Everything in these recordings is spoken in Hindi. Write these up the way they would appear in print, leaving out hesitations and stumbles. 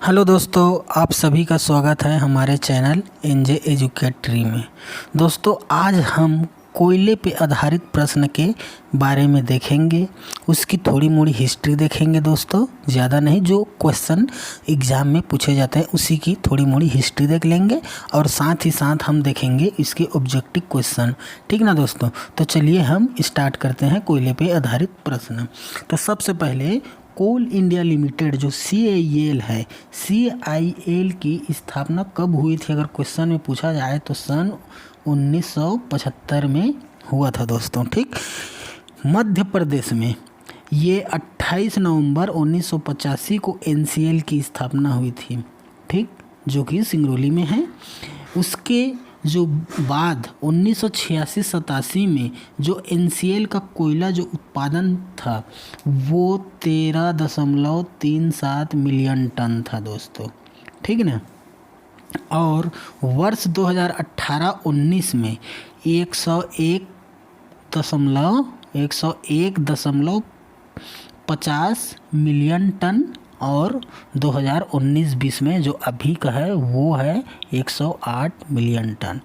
हेलो दोस्तों, आप सभी का स्वागत है हमारे चैनल एनजे एजुकेटरी में। दोस्तों, आज हम कोयले पे आधारित प्रश्न के बारे में देखेंगे। उसकी थोड़ी मोड़ी हिस्ट्री देखेंगे दोस्तों, ज़्यादा नहीं। जो क्वेश्चन एग्ज़ाम में पूछे जाते हैं उसी की थोड़ी मोड़ी हिस्ट्री देख लेंगे और साथ ही साथ हम देखेंगे इसके ऑब्जेक्टिव क्वेश्चन। ठीक ना दोस्तों? तो चलिए हम स्टार्ट करते हैं कोयले पे आधारित प्रश्न। तो सबसे पहले कोल इंडिया लिमिटेड जो CIL है, CIL की स्थापना कब हुई थी अगर क्वेश्चन में पूछा जाए तो सन 1975 में हुआ था दोस्तों। ठीक, मध्य प्रदेश में ये 28 नवंबर 1985 को NCL की स्थापना हुई थी। ठीक, जो कि सिंगरौली में है। उसके जो बाद 1986-87 में जो NCL का कोयला जो उत्पादन था वो 13.37 मिलियन टन था दोस्तों। ठीक ना? और वर्ष 2018-19 में 101.50 मिलियन टन और 2019-20 में जो अभी का है वो है 108 मिलियन टन।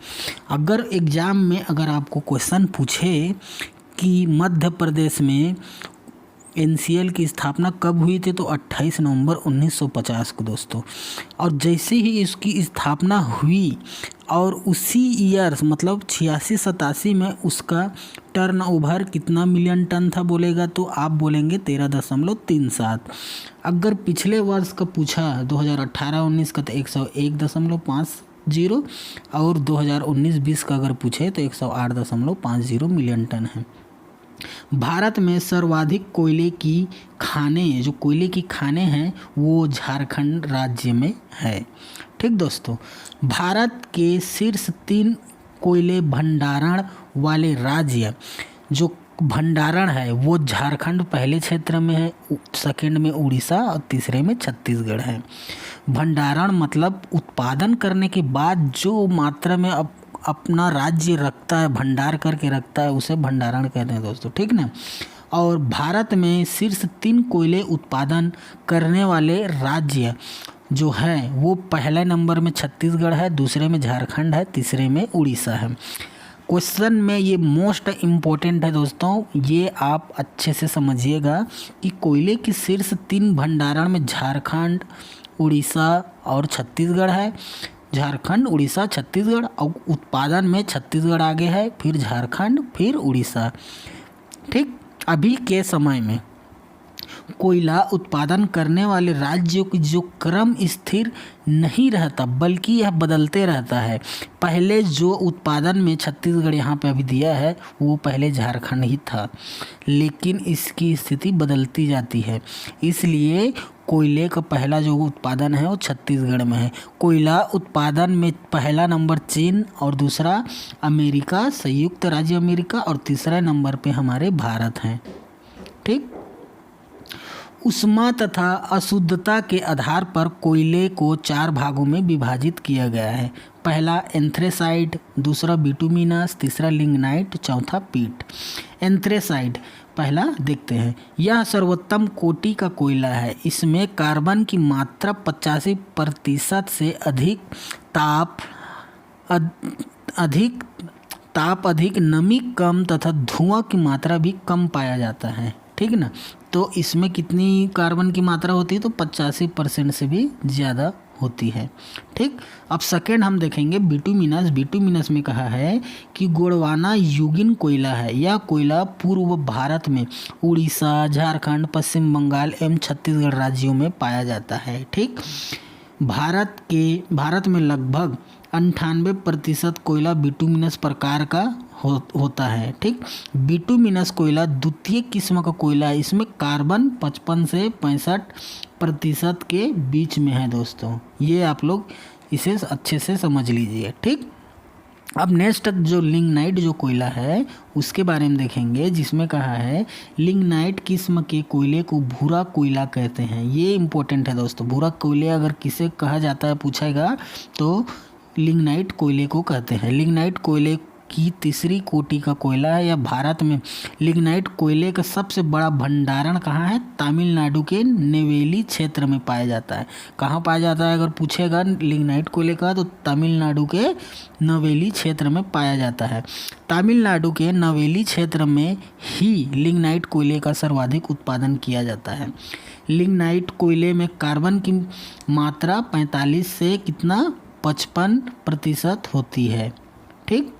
अगर एग्ज़ाम में अगर आपको क्वेश्चन पूछे कि मध्य प्रदेश में NCL की स्थापना कब हुई थी तो 28 नवंबर 1950 को दोस्तों। और जैसे ही इसकी स्थापना हुई और उसी ईयर मतलब 86-87 में उसका टर्नओवर कितना मिलियन टन था बोलेगा तो आप बोलेंगे 13.37। अगर पिछले वर्ष का पूछा 2018-19 का तो 101.50 और 2019-20 का अगर पूछे तो 108.50 मिलियन टन है। भारत में सर्वाधिक कोयले की खानें जो कोयले की खानें हैं वो झारखंड राज्य में है। ठीक दोस्तों, भारत के शीर्ष 3 कोयले भंडारण वाले राज्य जो भंडारण है वो झारखंड पहले क्षेत्र में है, सेकंड में उड़ीसा और तीसरे में छत्तीसगढ़ है। भंडारण मतलब उत्पादन करने के बाद जो मात्रा में अपना राज्य रखता है, भंडार करके रखता है, उसे भंडारण कहते हैं दोस्तों। ठीक ना? और भारत में शीर्ष 3 कोयले उत्पादन करने वाले राज्य जो है वो पहले नंबर में छत्तीसगढ़ है, दूसरे में झारखंड है, तीसरे में उड़ीसा है। क्वेश्चन में ये मोस्ट इम्पोर्टेंट है दोस्तों, ये आप अच्छे से समझिएगा कि कोयले की शीर्ष 3 भंडारण में झारखंड, उड़ीसा और छत्तीसगढ़ है। झारखंड, उड़ीसा, छत्तीसगढ़ और उत्पादन में छत्तीसगढ़ आगे है, फिर झारखंड, फिर उड़ीसा। ठीक, अभी के समय में कोयला उत्पादन करने वाले राज्यों की जो क्रम स्थिर नहीं रहता बल्कि यह बदलते रहता है। पहले जो उत्पादन में छत्तीसगढ़ यहाँ पे अभी दिया है वो पहले झारखंड ही था, लेकिन इसकी स्थिति बदलती जाती है। इसलिए कोयले का पहला जो उत्पादन है वो छत्तीसगढ़ में है। कोयला उत्पादन में पहला नंबर चीन और दूसरा अमेरिका, संयुक्त राज्य अमेरिका और तीसरा नंबर पे हमारे भारत हैं। ठीक, ऊष्मा तथा अशुद्धता के आधार पर कोयले को 4 भागों में विभाजित किया गया है। पहला एंथ्रेसाइट, दूसरा बिटुमिनस, तीसरा लिग्नाइट, चौथा पीट। एंथ्रेसाइट पहला देखते हैं। यह सर्वोत्तम कोटि का कोयला है। इसमें कार्बन की मात्रा 85% से अधिक नमी कम तथा धुआं की मात्रा भी कम पाया जाता है। ठीक ना? तो इसमें कितनी कार्बन की मात्रा होती है तो 85% से भी ज़्यादा होती है। ठीक, अब सेकेंड हम देखेंगे बिटुमिनस। बिटुमिनस में कहा है कि गोंडवाना युगीन कोयला है। यह कोयला पूर्व भारत में उड़ीसा, झारखंड, पश्चिम बंगाल एवं छत्तीसगढ़ राज्यों में पाया जाता है। ठीक, भारत में लगभग 98% कोयला बिटुमिनस प्रकार का होता है। ठीक, बिटुमिनस कोयला द्वितीय किस्म का कोयला है। इसमें कार्बन 55 से 65% के बीच में है दोस्तों। ये आप लोग इसे अच्छे से समझ लीजिए। ठीक, अब नेक्स्ट जो लिग्नाइट जो कोयला है उसके बारे में देखेंगे, जिसमें कहा है लिग्नाइट किस्म के कोयले को भूरा कोयला कहते हैं। ये इंपॉर्टेंट है दोस्तों। भूरा कोयले अगर किसे कहा जाता है पूछेगा तो लिग्नाइट कोयले को कहते हैं। लिग्नाइट कोयले की तीसरी कोटि का कोयला है। यह भारत में लिग्नाइट कोयले का सबसे बड़ा भंडारण कहाँ है? तमिलनाडु के नेवेली क्षेत्र में पाया जाता है। कहाँ पाया जाता है? अगर पूछेगा लिग्नाइट कोयले का तो तमिलनाडु के नवेली क्षेत्र में पाया जाता है। तमिलनाडु के नवेली क्षेत्र में ही लिग्नाइट कोयले का सर्वाधिक उत्पादन किया जाता है। लिग्नाइट कोयले में कार्बन की मात्रा 45 से कितना 55% होती है। ठीक,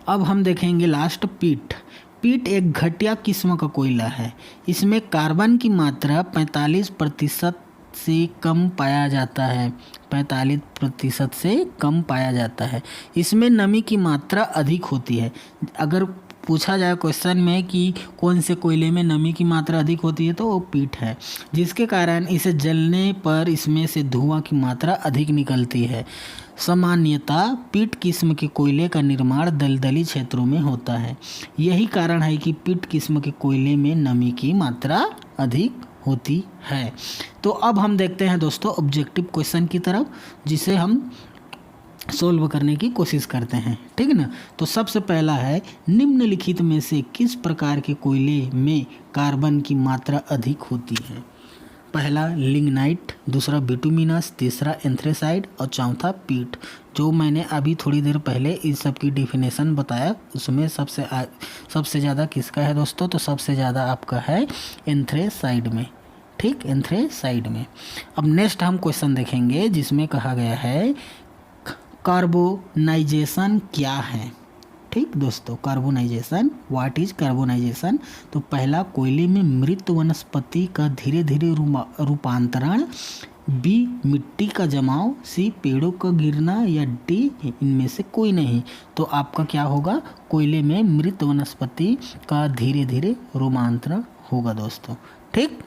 अब हम देखेंगे लास्ट पीट। पीट एक घटिया किस्म का कोयला है। इसमें कार्बन की मात्रा 45% से कम पाया जाता है। 45% से कम पाया जाता है। इसमें नमी की मात्रा अधिक होती है। अगर पूछा जाए क्वेश्चन में कि कौन से कोयले में नमी की मात्रा अधिक होती है तो वो पीट है, जिसके कारण इसे जलने पर इसमें से धुआं की मात्रा अधिक निकलती है। सामान्यतः पीट किस्म के कोयले का निर्माण दलदली क्षेत्रों में होता है। यही कारण है कि पीट किस्म के कोयले में नमी की मात्रा अधिक होती है। तो अब हम देखते हैं दोस्तों ऑब्जेक्टिव क्वेश्चन की तरफ, जिसे हम सोल्व करने की कोशिश करते हैं। ठीक है ना। तो सबसे पहला है, निम्नलिखित में से किस प्रकार के कोयले में कार्बन की मात्रा अधिक होती है? पहला लिग्नाइट, दूसरा बिटुमिनस, तीसरा एंथ्रेसाइड और चौथा पीट। जो मैंने अभी थोड़ी देर पहले इस सब की डिफिनेशन बताया, उसमें सबसे ज़्यादा किसका है दोस्तों? तो सबसे ज़्यादा आपका है एंथ्रेसाइड में। ठीक, एंथ्रेसाइड में। अब नेक्स्ट हम क्वेश्चन देखेंगे जिसमें कहा गया है कार्बोनाइजेशन क्या है। ठीक दोस्तों, कार्बोनाइजेशन, व्हाट इज कार्बोनाइजेशन? तो पहला, कोयले में मृत वनस्पति का धीरे धीरे रूपांतरण, बी मिट्टी का जमाव, सी पेड़ों का गिरना या डी इनमें से कोई नहीं। तो आपका क्या होगा? कोयले में मृत वनस्पति का धीरे धीरे रूपांतरण होगा दोस्तों। ठीक,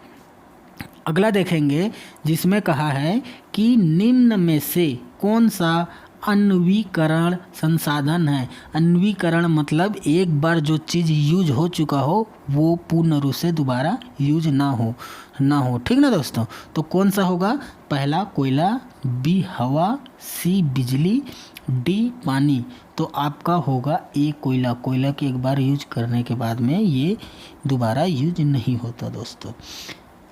अगला देखेंगे जिसमें कहा है कि निम्न में से कौन सा अन्वीकरण संसाधन है। अन्वीकरण मतलब एक बार जो चीज़ यूज हो चुका हो वो पूर्ण रूप से दोबारा यूज ना हो। ठीक ना दोस्तों। तो कौन सा होगा? पहला कोयला, बी हवा, सी बिजली, डी पानी। तो आपका होगा ए कोयला। कोयला के एक बार यूज करने के बाद में ये दोबारा यूज नहीं होता दोस्तों।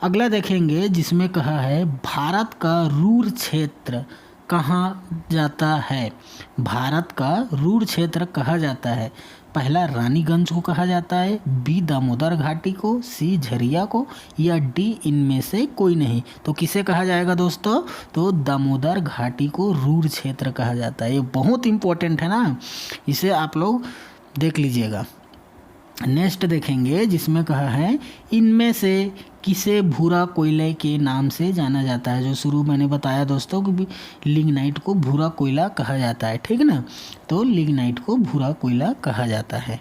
अगला देखेंगे जिसमें कहा है भारत का रूर क्षेत्र कहाँ जाता है। भारत का रूर क्षेत्र कहा जाता है। पहला रानीगंज को कहा जाता है, बी दामोदर घाटी को, सी झरिया को या डी इनमें से कोई नहीं। तो किसे कहा जाएगा दोस्तों? तो दामोदर घाटी को रूर क्षेत्र कहा जाता है। ये बहुत इंपॉर्टेंट है ना, इसे आप लोग देख लीजिएगा। नेक्स्ट देखेंगे जिसमें कहा है इनमें से किसे भूरा कोयले के नाम से जाना जाता है। जो शुरू मैंने बताया दोस्तों कि लिग्नाइट को भूरा कोयला कहा जाता है। ठीक ना। तो लिग्नाइट को भूरा कोयला कहा जाता है।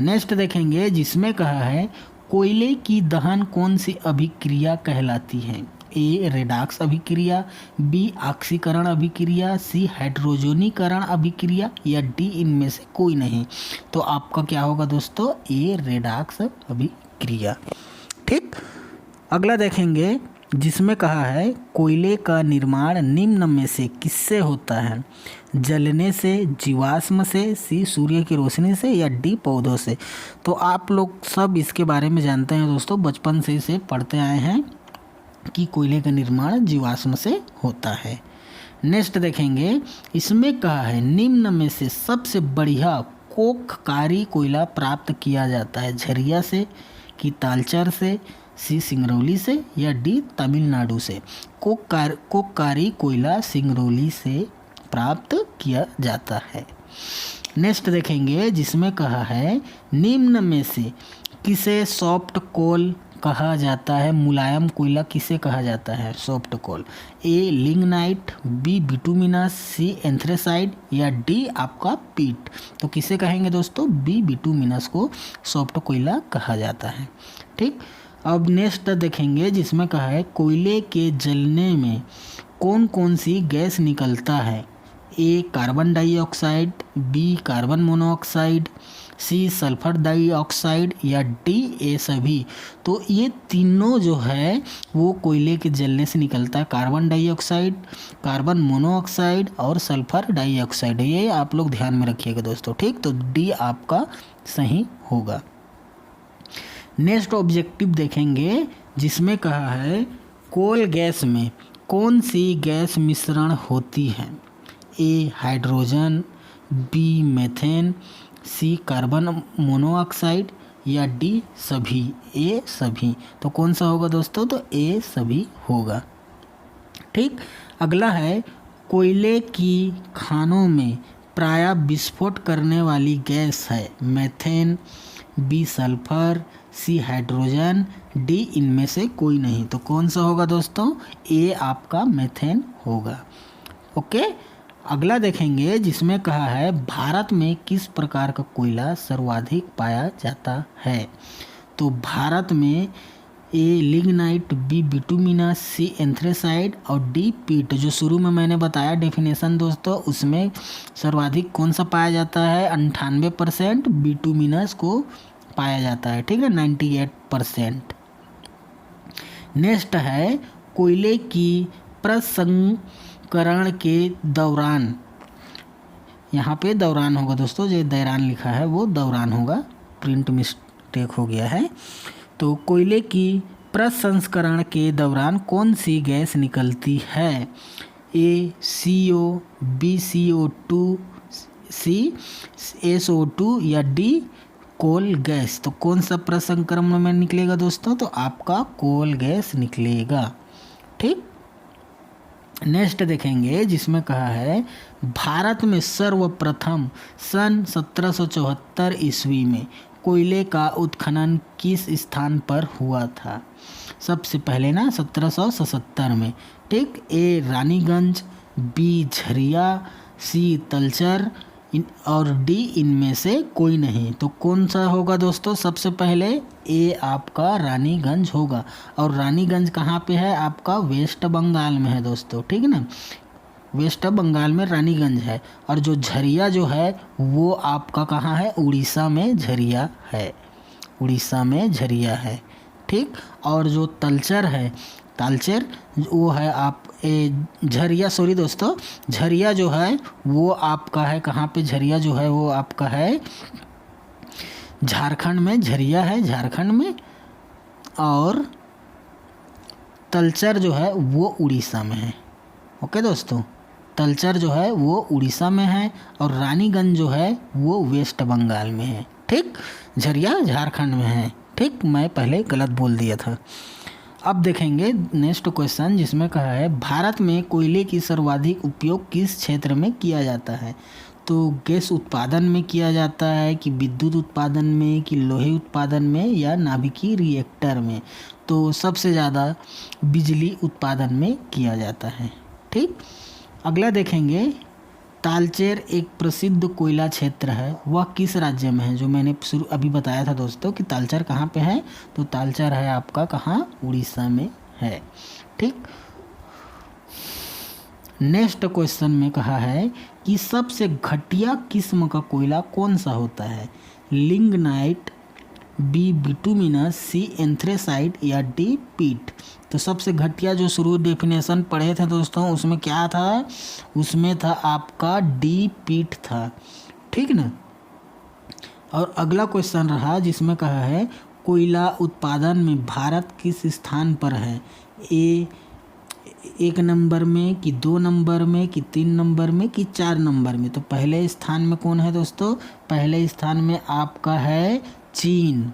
नेक्स्ट देखेंगे जिसमें कहा है कोयले की दहन कौन सी अभिक्रिया कहलाती है। ए रेडॉक्स अभिक्रिया, बी ऑक्सीकरण अभिक्रिया, सी हाइड्रोजनीकरण अभिक्रिया या डी इनमें से कोई नहीं। तो आपका क्या होगा दोस्तों? ए रेडॉक्स अभिक्रिया। ठीक, अगला देखेंगे जिसमें कहा है कोयले का निर्माण निम्न में से किससे होता है। जलने से, जीवाश्म से, सी सूर्य की रोशनी से या डी पौधों से। तो आप लोग सब इसके बारे में जानते हैं दोस्तों, बचपन से इसे पढ़ते आए हैं कि कोयले का निर्माण जीवाश्म से होता है। नेक्स्ट देखेंगे इसमें कहा है निम्न में से सबसे बढ़िया कोककारी कोयला प्राप्त किया जाता है। झरिया से, कि तालचर से, सी सिंगरौली से या डी तमिलनाडु से। कोककारी कोयला सिंगरौली से प्राप्त किया जाता है। नेक्स्ट देखेंगे जिसमें कहा है निम्न में से किसे सॉफ्ट कोल कहा जाता है। मुलायम कोयला किसे कहा जाता है? सॉफ्ट कोल। ए लिग्नाइट, बी बिटुमिनस, सी एंथ्रेसाइड या डी आपका पीट। तो किसे कहेंगे दोस्तों? बी बिटुमिनस को सॉफ्ट कोयला कहा जाता है। ठीक, अब नेक्स्ट देखेंगे जिसमें कहा है कोयले के जलने में कौन कौन सी गैस निकलता है। A carbon dioxide, B carbon monoxide, C sulphur dioxide, या डी ए सभी। तो ये तीनों जो है वो कोयले के जलने से निकलता है, कार्बन डाइऑक्साइड, कार्बन मोनोऑक्साइड और सल्फर डाइऑक्साइड। ये आप लोग ध्यान में रखिएगा दोस्तों, ठीक। तो डी आपका सही होगा। नेक्स्ट ऑब्जेक्टिव देखेंगे जिसमें कहा है कोल गैस में कौन सी गैस मिश्रण होती है। ए हाइड्रोजन, बी मीथेन, सी कार्बन मोनोऑक्साइड, या डी सभी। ए सभी। तो कौन सा होगा दोस्तों, तो ए सभी होगा, ठीक। अगला है कोयले की खानों में प्रायः विस्फोट करने वाली गैस है methane, B sulphur, C hydrogen, D इनमें से कोई नहीं। तो कौन सा होगा दोस्तों, ए आपका मीथेन होगा, ओके। अगला देखेंगे जिसमें कहा है भारत में किस प्रकार का कोयला सर्वाधिक पाया जाता है। तो भारत में ए लिग्नाइट, बी बिटुमिनस, सी एंथ्रेसाइड और डी पीट। जो शुरू में मैंने बताया डेफिनेशन दोस्तों, उसमें सर्वाधिक कौन सा पाया जाता है, 98% बिटुमिनस को पाया जाता है, ठीक है, 98%। नेक्स्ट है कोयले की प्रसंस्करण के दौरान, यहाँ पे दौरान होगा दोस्तों, जो दौरान लिखा है वो दौरान होगा, प्रिंट मिस्टेक हो गया है। तो कोयले की प्रसंस्करण के दौरान कौन सी गैस निकलती है। ए CO, बी CO2, सी SO2 या डी कोल गैस। तो कौन सा प्रसंस्करण में निकलेगा दोस्तों, तो आपका कोल गैस निकलेगा, ठीक। नेक्स्ट देखेंगे जिसमें कहा है भारत में सर्वप्रथम सन 1774 ईस्वी में कोयले का उत्खनन किस स्थान पर हुआ था। सबसे पहले ना 1777 में, ठीक। ए रानीगंज, बी झरिया, सी तलचर और डी इनमें से कोई नहीं। तो कौन सा होगा दोस्तों, सबसे पहले ए आपका रानीगंज होगा। और रानीगंज कहाँ पे है, आपका वेस्ट बंगाल में है दोस्तों, ठीक है ना, वेस्ट बंगाल में रानीगंज है। और जो झरिया जो है वो आपका कहाँ है, उड़ीसा में झरिया है, उड़ीसा में झरिया है, ठीक। और जो तलचर है, तालचेर, वो है आप झरिया, सॉरी दोस्तों, झरिया जो है वो आपका है कहाँ पे, झरिया जो है वो आपका है झारखंड में, झरिया है झारखंड में। और तलचर जो है वो उड़ीसा में है, ओके दोस्तों। तलचर जो है वो उड़ीसा में है और रानीगंज जो है वो वेस्ट बंगाल में है, ठीक। झरिया झारखंड में है, ठीक, मैं पहले गलत बोल दिया था। अब देखेंगे नेक्स्ट क्वेश्चन जिसमें कहा है भारत में कोयले की सर्वाधिक उपयोग किस क्षेत्र में किया जाता है। तो गैस उत्पादन में किया जाता है कि विद्युत उत्पादन में कि लोहे उत्पादन में या नाभिकीय रिएक्टर में। तो सबसे ज़्यादा बिजली उत्पादन में किया जाता है, ठीक। अगला देखेंगे तालचेर एक प्रसिद्ध कोयला क्षेत्र है, वह किस राज्य में है। जो मैंने शुरू अभी बताया था दोस्तों कि तालचेर कहाँ पे है, तो तालचेर है आपका कहाँ, उड़ीसा में है, ठीक। नेक्स्ट क्वेश्चन में कहा है कि सबसे घटिया किस्म का कोयला कौन सा होता है। लिग्नाइट, बी बिटुमिनस, सी एंथ्रेसाइड या डी पीट। तो सबसे घटिया जो शुरू डेफिनेशन पढ़े थे दोस्तों उसमें क्या था, उसमें था आपका डी पीट था, ठीक ना। और अगला क्वेश्चन रहा जिसमें कहा है कोयला उत्पादन में भारत किस स्थान पर है। ए 1 नंबर में कि 2 नंबर में कि 3 नंबर में कि 4 नंबर में। तो पहले स्थान में कौन है दोस्तों, पहले स्थान में आपका है चीन,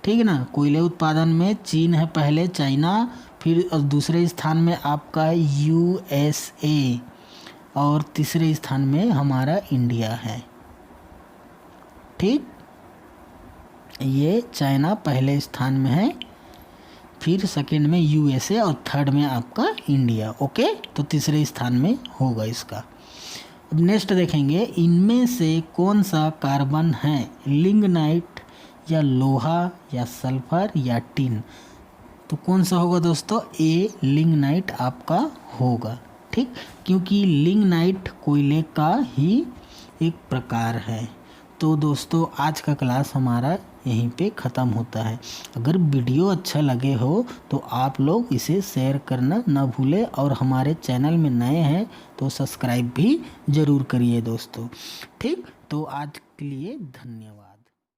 ठीक है ना। कोयले उत्पादन में चीन है पहले, चाइना, फिर दूसरे स्थान में आपका है USA और तीसरे स्थान में हमारा इंडिया है, ठीक। ये चाइना पहले स्थान में है, फिर सेकंड में USA और थर्ड में आपका इंडिया, ओके। तो तीसरे स्थान में होगा इसका। अब नेक्स्ट देखेंगे इनमें से कौन सा कार्बन है, लिग्नाइट या लोहा या सल्फर या टिन। तो कौन सा होगा दोस्तों, ए लिग्नाइट आपका होगा, ठीक। क्योंकि लिग्नाइट कोयले का ही एक प्रकार है। तो दोस्तों आज का क्लास हमारा यहीं पे ख़त्म होता है। अगर वीडियो अच्छा लगे हो तो आप लोग इसे शेयर करना ना भूलें और हमारे चैनल में नए हैं तो सब्सक्राइब भी ज़रूर करिए दोस्तों। ठीक, तो आज के लिए धन्यवाद।